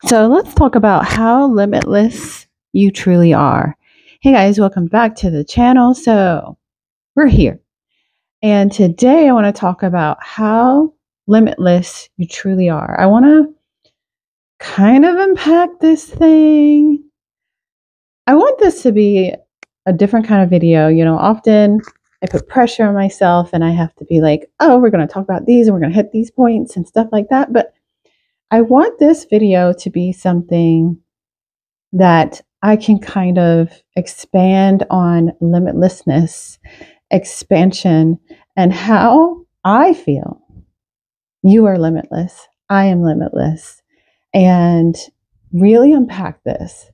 So let's talk about how limitless you truly are. Hey guys, welcome back to the channel. So we're here. And today I want to talk about how limitless you truly are. I want to kind of unpack this thing. I want this to be a different kind of video. Often I put pressure on myself and I have to be like, oh, we're going to talk about these and we're going to hit these points and stuff like that. But I want this video to be something that I can kind of expand on limitlessness, expansion, and how I feel. You are limitless. I am limitless. And really unpack this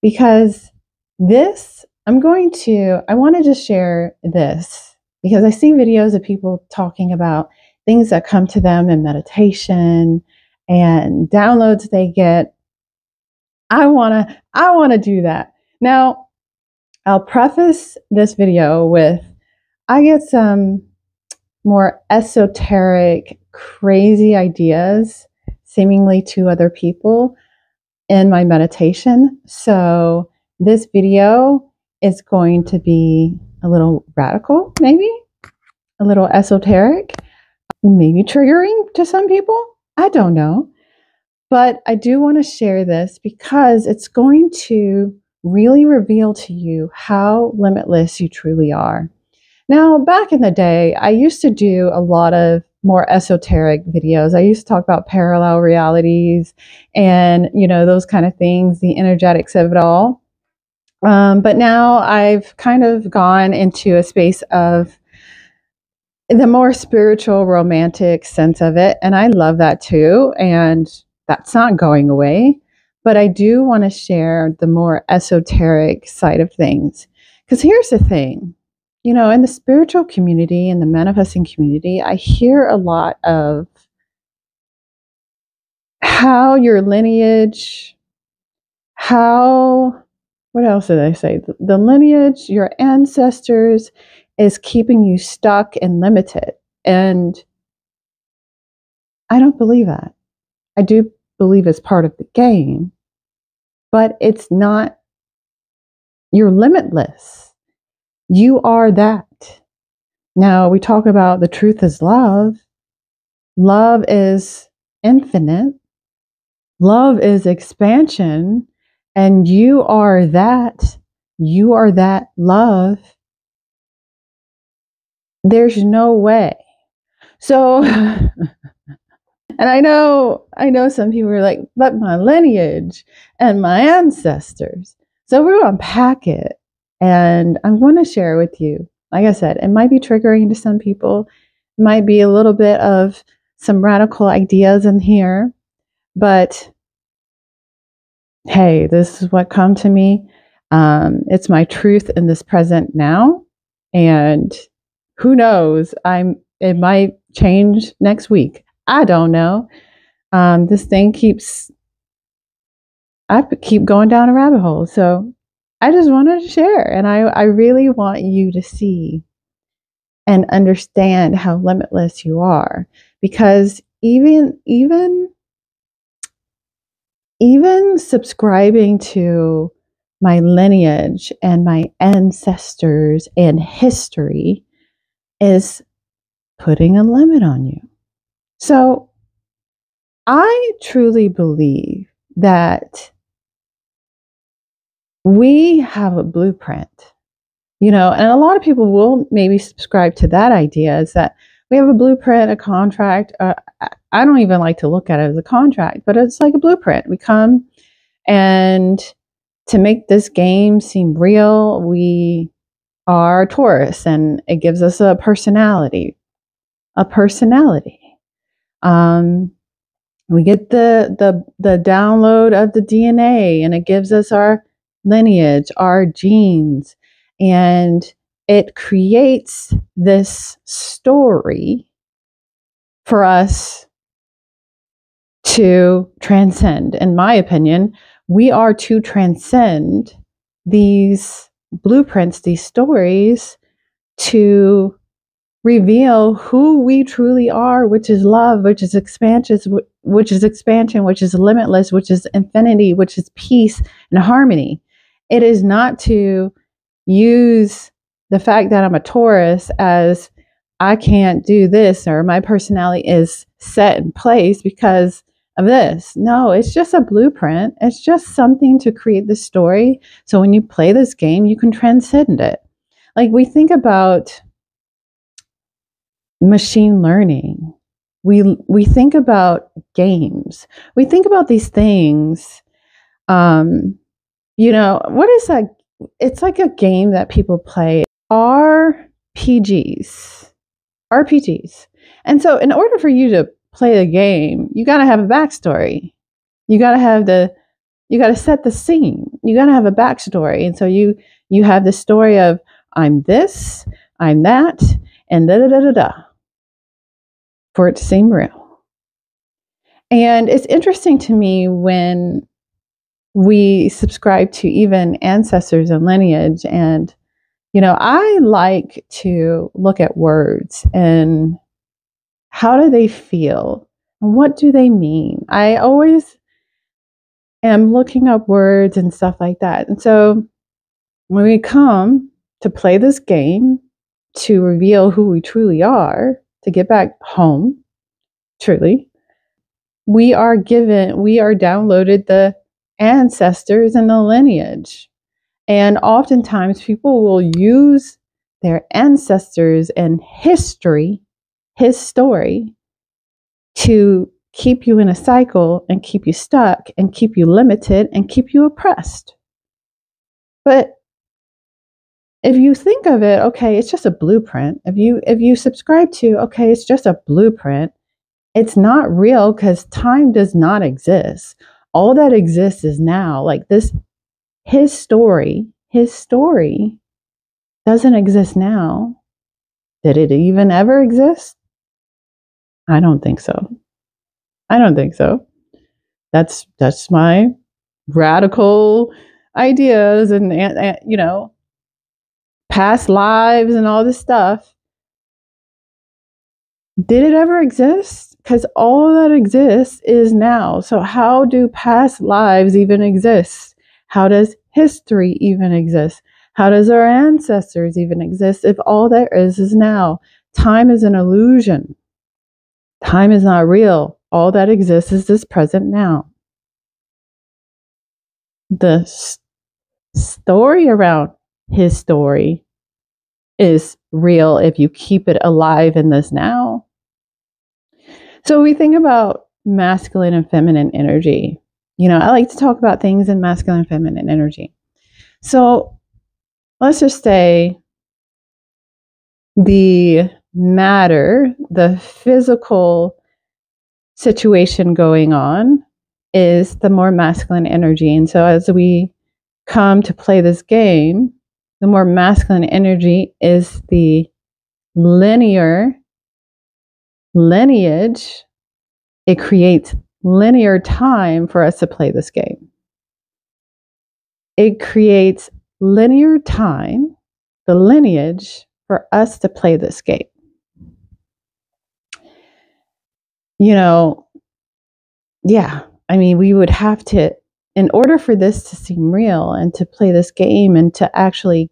because I want to just share this because I see videos of people talking about things that come to them in meditation and downloads they get. I want to do that. Now, I'll preface this video with I get some more esoteric, crazy ideas seemingly to other people in my meditation. So this video is going to be a little radical, maybe a little esoteric, maybe triggering to some people. I don't know. But I do want to share this because it's going to really reveal to you how limitless you truly are. Now, back in the day, I used to do a lot of more esoteric videos. I used to talk about parallel realities and, those kind of things, the energetics of it all. But now I've kind of gone into a space of the more spiritual, romantic sense of it. And I love that too. And that's not going away, but I do want to share the more esoteric side of things. Because here's the thing, in the spiritual community and the manifesting community, I hear a lot of how your lineage, what else did I say? The lineage, your ancestors is keeping you stuck and limited. And I don't believe that. I do believe it's part of the game, but it's not. You're limitless. You are that. Now we talk about the truth is love. Love is infinite. Love is expansion. And you are that. You are that love. There's no way. So and I know some people are like, but my lineage and my ancestors. So we're going to unpack it and I'm going to share it with you. Like I said, it might be triggering to some people. It might be a little bit of some radical ideas in here, but hey, this is what come to me. It's my truth in this present now. And who knows, it might change next week. I don't know. This thing I keep going down a rabbit hole. So I just wanted to share. And I really want you to see and understand how limitless you are. Because even subscribing to my lineage and my ancestors and history is putting a limit on you. So I truly believe that we have a blueprint, and a lot of people will maybe subscribe to that idea is that we have a blueprint, a contract. I don't even like to look at it as a contract, but it's like a blueprint. We come and to make this game seem real, we are Taurus and it gives us a personality. We get the download of the DNA and it gives us our lineage, our genes, and it creates this story for us to transcend. In my opinion, we are to transcend these blueprints, these stories, to reveal who we truly are, which is love, which is expansion, which is limitless, which is infinity, which is peace and harmony. It is not to use the fact that I'm a Taurus as I can't do this or my personality is set in place because of this. No, it's just a blueprint. It's just something to create the story. So when you play this game, you can transcend it. Like we think about machine learning. We think about games. We think about these things. What is that? It's like a game that people play. RPGs. And so in order for you to play the game, you got to have a backstory. You got to set the scene. You got to have a backstory. And so you have the story of I'm this, I'm that, and da da da da da, for it to seem real. And it's interesting to me when we subscribe to even ancestors and lineage. And, I like to look at words and how do they feel? And what do they mean? I always am looking up words and stuff like that. And so when we come to play this game, to reveal who we truly are, to get back home, truly, we are downloaded the ancestors and the lineage. And oftentimes people will use their ancestors and history, his story, to keep you in a cycle and keep you stuck and keep you limited and keep you oppressed. But if you think of it, okay, it's just a blueprint. If you subscribe to, okay, it's just a blueprint, it's not real because time does not exist. All that exists is now. Like this, his story doesn't exist now. Did it even ever exist? I don't think so. That's my radical ideas and past lives and all this stuff. Did it ever exist? Because all that exists is now. So how do past lives even exist? How does history even exist? How does our ancestors even exist if all there is now? Time is an illusion. Time is not real. All that exists is this present now. The story around his story is real if you keep it alive in this now. So we think about masculine and feminine energy. I like to talk about things in masculine and feminine energy. So let's just say the matter, the physical situation going on is the more masculine energy. And so as we come to play this game, the more masculine energy is the lineage. It creates linear time for us to play this game. It creates linear time, the lineage, for us to play this game. We would have to, in order for this to seem real and to play this game and to actually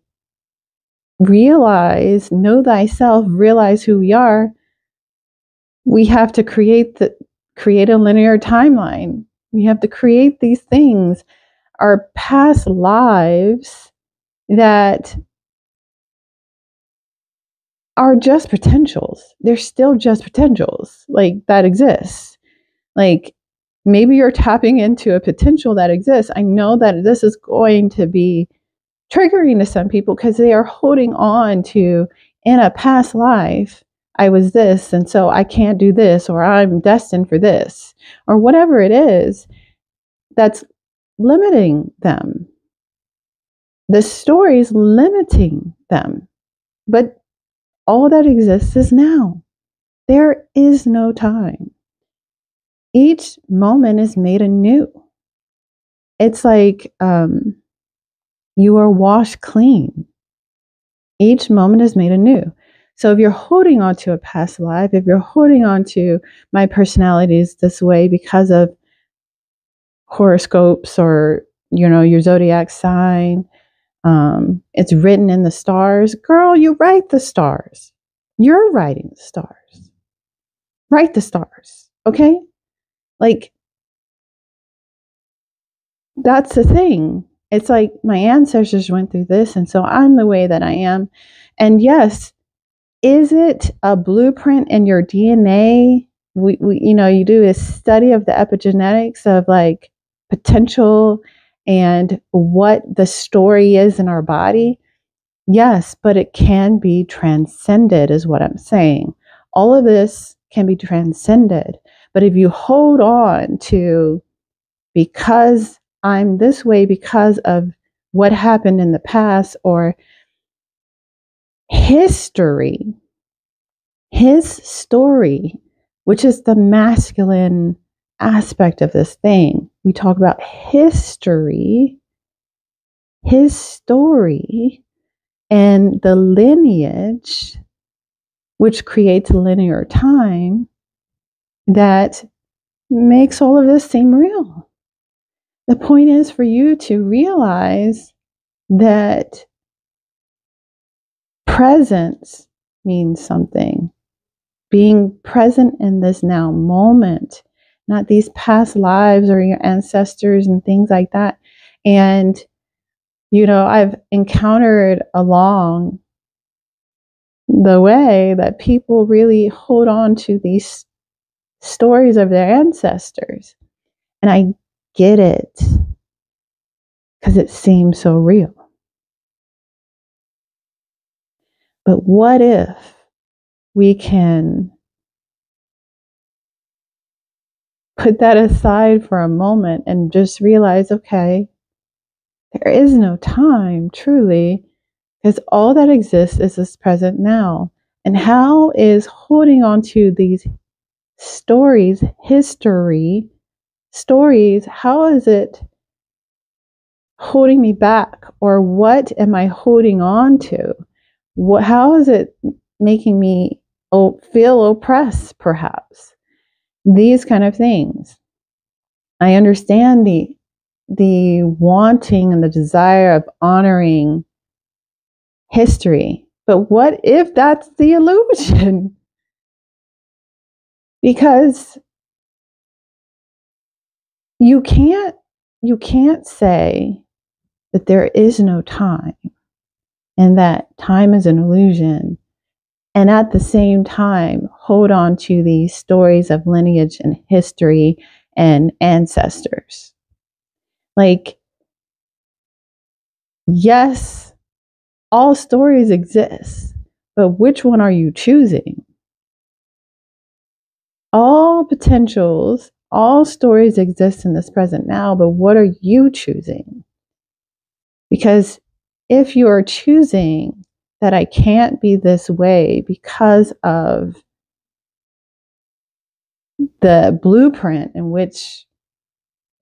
realize, know thyself, realize who we are, we have to create a linear timeline. We have to create these things, our past lives that are just potentials. They're still just potentials, like that exists. Like maybe you're tapping into a potential that exists. I know that this is going to be triggering to some people because they are holding on to, in a past life, I was this, and so I can't do this, or I'm destined for this, or whatever it is that's limiting them. The story is limiting them. But all that exists is now. There is no time. Each moment is made anew. It's like you are washed clean. Each moment is made anew. So if you're holding on to a past life, if you're holding on to my personality is this way because of horoscopes or, your zodiac sign, it's written in the stars. Girl, you write the stars. You're writing the stars. Write the stars. Okay? Like, that's the thing. It's like my ancestors went through this, and so I'm the way that I am. And yes, is it a blueprint in your DNA? You do a study of the epigenetics of like potential and what the story is in our body. Yes, but it can be transcended, is what I'm saying. All of this can be transcended. But if you hold on to, because I'm this way because of what happened in the past, or history, his story, which is the masculine aspect of this thing. We talk about history, his story, and the lineage, which creates linear time that makes all of this seem real. The point is for you to realize that presence means something. Being present in this now moment, not these past lives or your ancestors and things like that. And, I've encountered along the way that people really hold on to these stories of their ancestors. And I get it because it seems so real. But what if we can put that aside for a moment and just realize, okay, there is no time truly, because all that exists is this present now. And how is holding on to these stories, history, stories, how is it holding me back? Or what am I holding on to? How is it making me feel oppressed, perhaps? These kind of things. I understand the wanting and the desire of honoring history. But what if that's the illusion? Because you can't say that there is no time and that time is an illusion, and at the same time hold on to these stories of lineage and history and ancestors. Like, yes, all stories exist, but which one are you choosing? All potentials, all stories exist in this present now, but what are you choosing? Because if you are choosing that I can't be this way because of the blueprint in which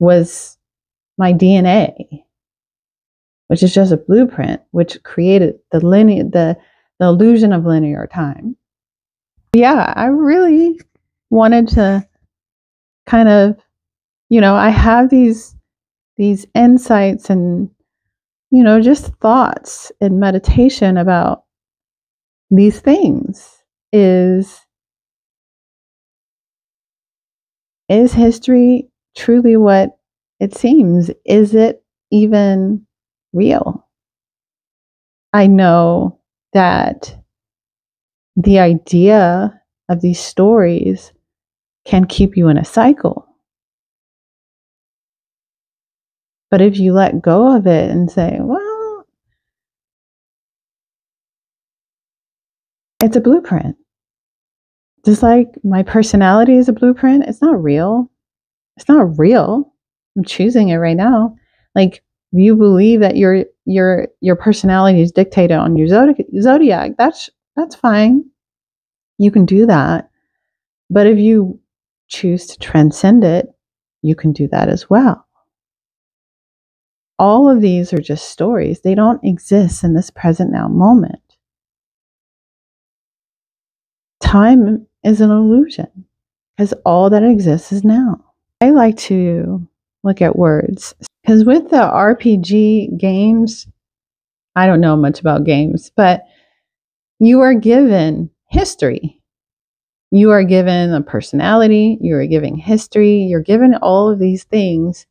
was my DNA, which is just a blueprint, which created the illusion of linear time. Yeah, I really wanted to kind of, I have these insights and, just thoughts in meditation about these things. Is history truly what it seems? Is it even real? I know that the idea of these stories can keep you in a cycle. But if you let go of it and say, well, it's a blueprint. Just like my personality is a blueprint, it's not real. It's not real. I'm choosing it right now. Like, you believe that your personality is dictated on your zodiac, that's fine. You can do that. But if you choose to transcend it, you can do that as well. All of these are just stories. They don't exist in this present now moment. time is an illusion because all that exists is now. I like to look at words because with the RPG games, I don't know much about games, but you are given history. You are given a personality, you are given history, you're given all of these things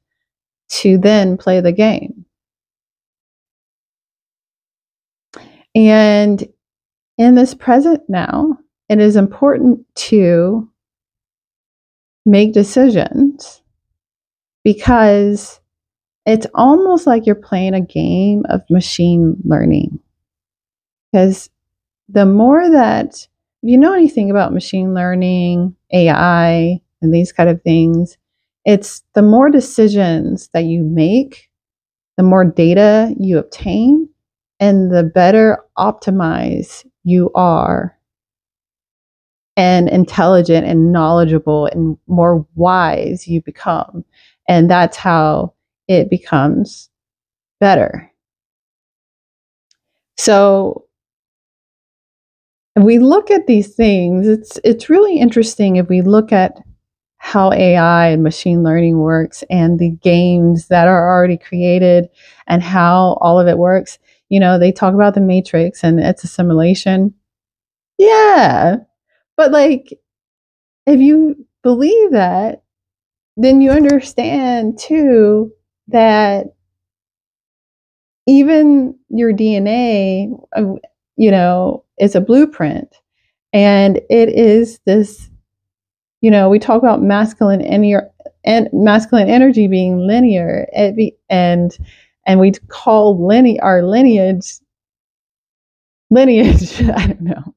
to then play the game. And in this present now, it is important to make decisions because it's almost like you're playing a game of machine learning. Because the more that, if you know anything about machine learning, AI, and these kind of things, it's the more decisions that you make, the more data you obtain, and the better optimized you are, and intelligent and knowledgeable and more wise you become. And that's how it becomes better. So if we look at these things, it's really interesting if we look at how AI and machine learning works and the games that are already created and how all of it works. You know, they talk about the Matrix and it's a simulation. Yeah. But like, if you believe that, then you understand too that even your DNA, you know, is a blueprint. And it is this, you know, we talk about masculine energy being linear, and we call our lineage, I don't know.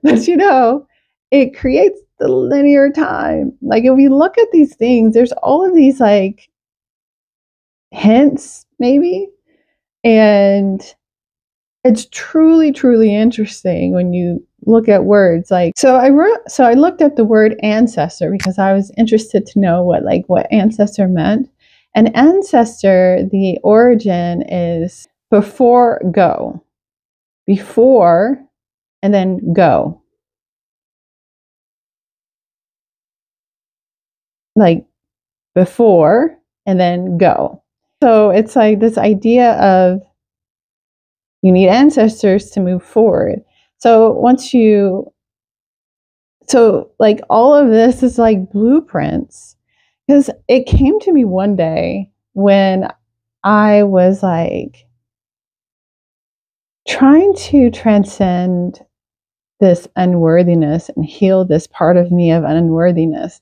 But you know, it creates the linear time. Like if we look at these things, there's all of these like hints, maybe. And it's truly, truly interesting when you look at words. Like, so I looked at the word ancestor because I was interested to know what ancestor meant. And ancestor, the origin is before go. Before and then go. Like before and then go. So it's like this idea of you need ancestors to move forward. So like all of this is like blueprints, because it came to me one day when I was like trying to transcend this unworthiness and heal this part of me of unworthiness.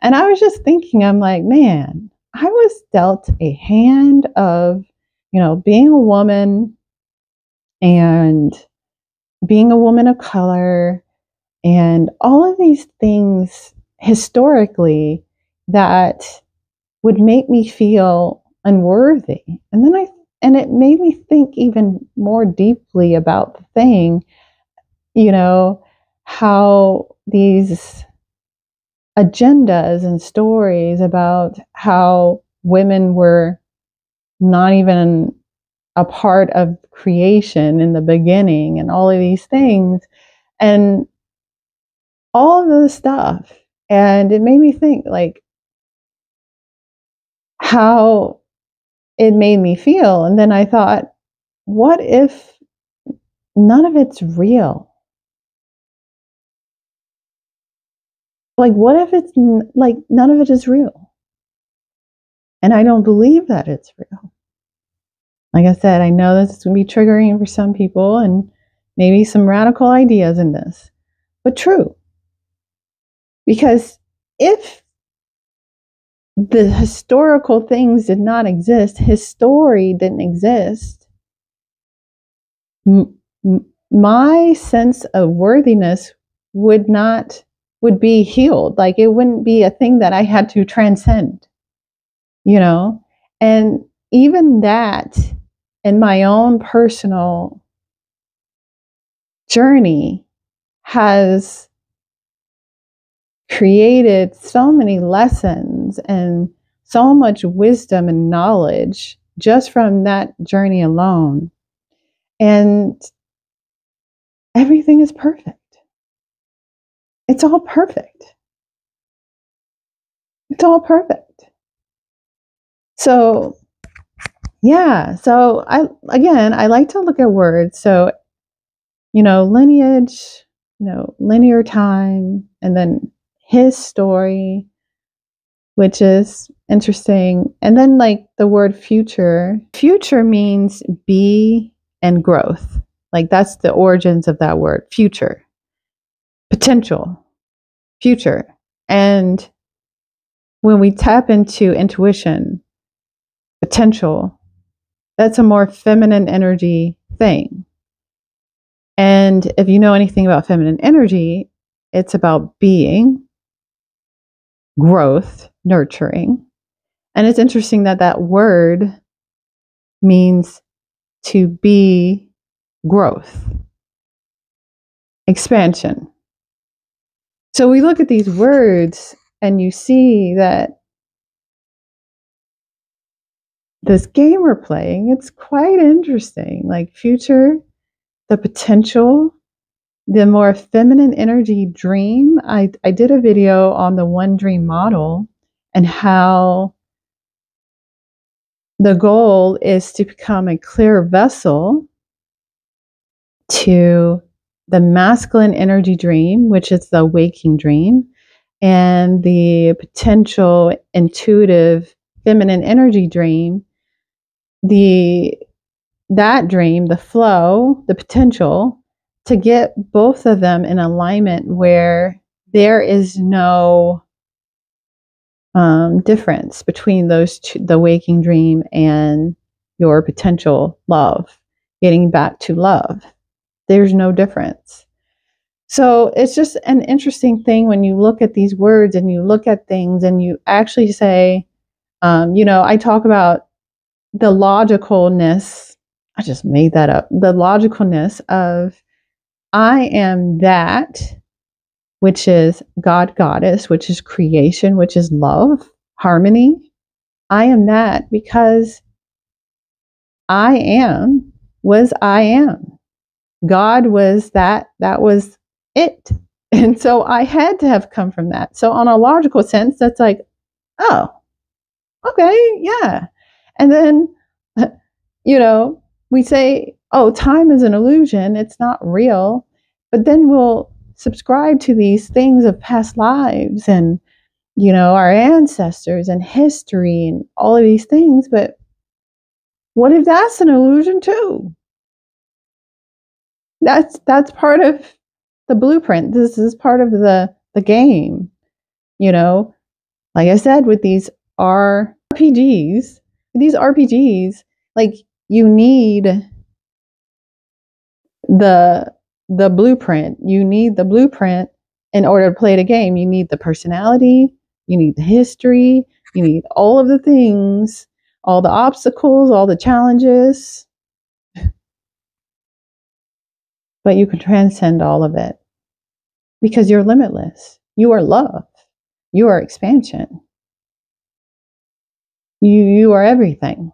And I was just thinking, I'm like, man, I was dealt a hand of, you know, being a woman and being a woman of color and all of these things historically that would make me feel unworthy. And it made me think even more deeply about the thing, you know, how these agendas and stories about how women were not even a part of creation in the beginning and all of these things and all of this stuff. And it made me think like how it made me feel. And then I thought, what if none of it's real? Like, what if it's like none of it is real? And I don't believe that it's real. Like I said, I know this is going to be triggering for some people and maybe some radical ideas in this, but true. Because if the historical things did not exist, his story didn't exist, my sense of worthiness would be healed. Like it wouldn't be a thing that I had to transcend, you know? And even that in my own personal journey has created so many lessons and so much wisdom and knowledge just from that journey alone. And everything is perfect. It's all perfect. It's all perfect. So, yeah. So I like to look at words. So, lineage, linear time, and then his story, which is interesting. And then like the word future. Future means be and growth. Like that's the origins of that word, future. Potential, future. And when we tap into intuition, potential, that's a more feminine energy thing. And if you know anything about feminine energy, it's about being, growth, nurturing. And it's interesting that that word means to be growth, expansion. So we look at these words and you see that this game we're playing, it's quite interesting. Like future, the potential, the more feminine energy dream. I did a video on the one dream model and how the goal is to become a clear vessel to the masculine energy dream, which is the waking dream, and the potential intuitive feminine energy dream, that dream, the flow, the potential, to get both of them in alignment where there is no difference between those two, the waking dream and your potential love, getting back to love. There's no difference. So it's just an interesting thing when you look at these words and you look at things and you actually say, I talk about the logicalness. I just made that up. The logicalness of I am that, which is God, Goddess, which is creation, which is love, harmony. I am that because I am was I am. God was that was it. And so I had to have come from that. So on a logical sense, that's like, oh, okay, yeah. And then, we say, oh, time is an illusion. It's not real. But then we'll subscribe to these things of past lives and, our ancestors and history and all of these things. But what if that's an illusion too? That's part of the blueprint. This is part of the game. Like I said, with these RPGs, like you need the blueprint. You need the blueprint in order to play the game. You need the personality, you need the history, you need all of the things, all the obstacles, all the challenges. But you can transcend all of it because you're limitless. You are love. You are expansion. You are everything.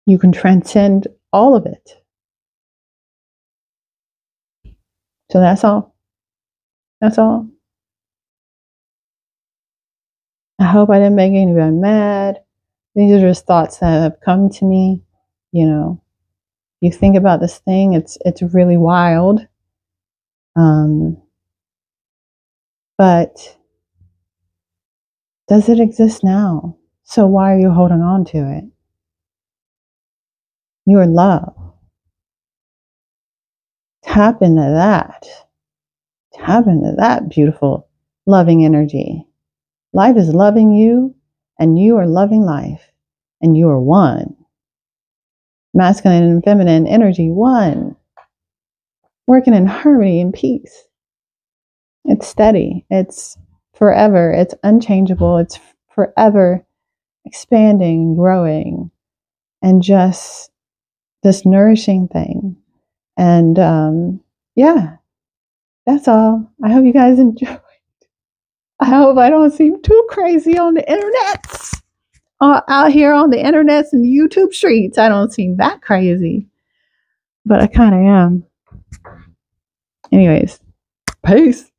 You can transcend all of it. So that's all. That's all. I hope I didn't make anybody mad. These are just thoughts that have come to me. You think about this thing, it's really wild. But does it exist now? So why are you holding on to it? You are love. Tap into that. Tap into that beautiful, loving energy. Life is loving you, and you are loving life, and you are one. Masculine and feminine energy, one. Working in harmony and peace. It's steady. It's forever. It's unchangeable. It's forever expanding, growing, and just this nourishing thing. And yeah, that's all. I hope you guys enjoy. I hope I don't seem too crazy on the internets. Out here on the internets and the YouTube streets. I don't seem that crazy. But I kind of am. Anyways, peace.